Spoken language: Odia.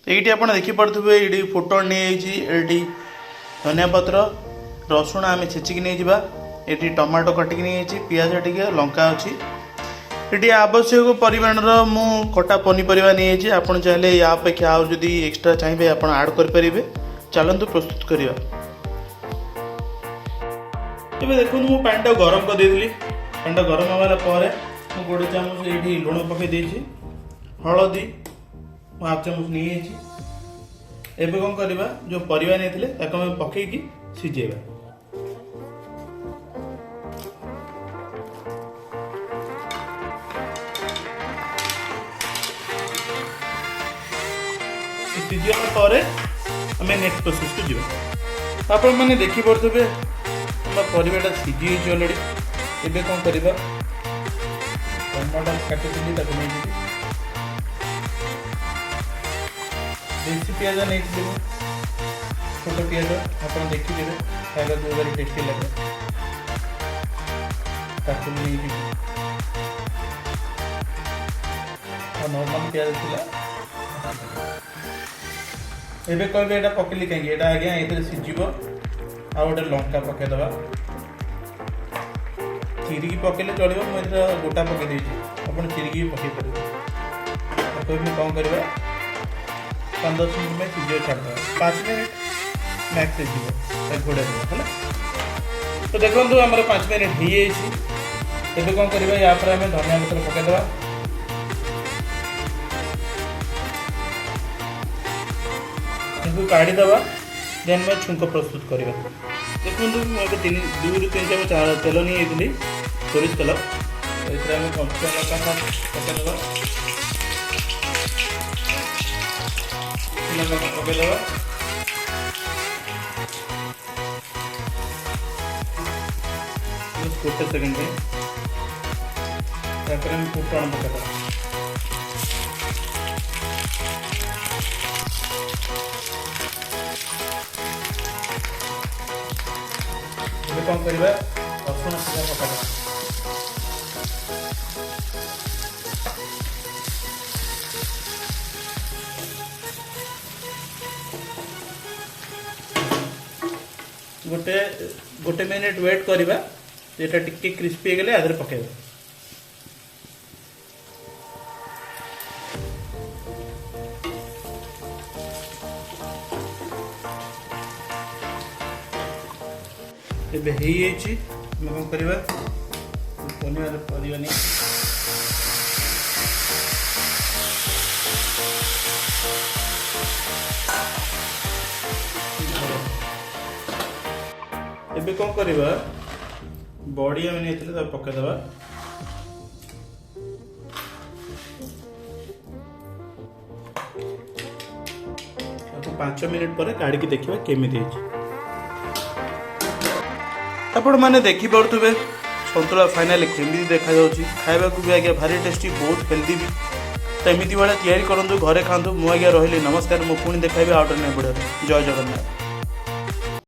ये आप देखिपे ये फोटो नहीं ये धनिया पत्र रसुण आम छेचिक नहीं जावा ये टमाटो कटिक नहीं पियाज टी लंका अच्छी ये आवश्यक परिमाण मु कटा पनीपरिया नहीं आपड़ चाहिए या अपेक्षा आउ जदि एक्सट्रा चाहिए आप आड करेंगे। चलतु प्रस्तुत करवा। ଏବେ ଦେଖନ୍ତୁ ମୁଁ ପାଣିଟା ଗରମ କରିଦେଇଥିଲି। ପାଣିଟା ଗରମ ହେବା ପରେ ମୁଁ ଗୋଟେ ଚାମଚ ଏଇଠି ଲୁଣ ପକାଇ ଦେଇଛି, ହଳଦୀ ମୁଁ ହାଫ ଚାମଚ ନେଇଯାଇଛି। ଏବେ କ'ଣ କରିବା, ଯେଉଁ ପରିବା ନେଇଥିଲେ ତାକୁ ଆମେ ପକାଇକି ସିଝେଇବା। ସିଝିଗଲା ପରେ ଆମେ ନେକ୍ସଟ ପ୍ରୋସେସକୁ ଯିବା। ଆପଣମାନେ ଦେଖିପାରୁଥିବେ ପରିବାଟା ସିଝି ହେଇଛି ଅଲରେଡ଼ି। ଏବେ କ'ଣ କରିବା, ଟମାଟୋ କାଟିଥିଲି ତାକୁ ନେଇଯିବି। ଦେଶୀ ପିଆଜ ନେଇଥିଲି ମୁଁ, ଛୋଟ ପିଆଜ ଆପଣ ଦେଖିଦେବେ, ଖାଇବାକୁ ଭାରି ଟେଷ୍ଟି ଲାଗେ। ତାକୁ ନେଇଯିବି। ଆଉ ନର୍ମାଲ ପିଆଜ ଥିଲା। ଏବେ କହିବେ ଏଇଟା ପକେଇଲି କାହିଁକି, ଏଇଟା ଆଜ୍ଞା ଏଥିରେ ସିଝିବ। ଆଉ ଗୋଟେ ଲଙ୍କା ପକାଇଦେବା, ଚିରିକି ପକେଇଲେ ଚଳିବ, ମୁଁ ଏଥିରେ ଗୋଟା ପକାଇ ଦେଇଛି, ଆପଣ ଚିରିକି ବି ପକାଇ ପାରିବେ। ତାକୁ ଆମେ କ'ଣ କରିବା, 5-10 ମିନିଟ୍ ପାଇଁ ସିଝିବ ଛାଡ଼ିଦେବା। 5 ମିନିଟ୍ ମ୍ୟାକ୍ସ ହେଇଯିବ, ତାକୁ ଘୋଡ଼ାଇ ଦେବା ହେଲା। ତ ଦେଖନ୍ତୁ ଆମର 5 ମିନିଟ୍ ହେଇଯାଇଛି। ଏବେ କ'ଣ କରିବା, ୟା ପରେ ଆମେ ଧନିଆ ପତ୍ର ପକାଇଦେବା। ତାକୁ କାଢ଼ିଦେବା, देन मैं छुंक प्रस्तुत करवा। देखो मुझे 2-3 चामच तेल नहीं सोरिष तेल, ये कंचा लଙ୍କା पकईदेवा, पकईदेवा। गोटे सेकेंड फुटण पकईदेवा। कौन करवा, रसुण सीधा पकाइदेवा। गोटे मिनिट वेट करवा, जेटा टिके क्रिस्पी हो गले आधे पकाइबा। ଏବେ ହେଇଯାଇଛି, ଆମେ କ'ଣ କରିବା, ପନିପରିବା ପରିବା ନେଇ ଏବେ କ'ଣ କରିବା, ବଡ଼ି ଆମେ ନେଇଥିଲେ ତାକୁ ପକାଇଦେବା। ତାକୁ 5 ମିନିଟ୍ ପରେ କାଢ଼ିକି ଦେଖିବା କେମିତି ହେଇଛି। आपण मैंने देखिपे सतुला फाइनाली केमी देखा खावा भी आज्ञा भारी टेस्टी, बहुत हेल्दी भी। तो एमती भाया या करूँ, घरे खातु। मुझे रही नमस्कार, मुझे पुणी देखा आउट नहीं बढ़िया। जय जगन्नाथ।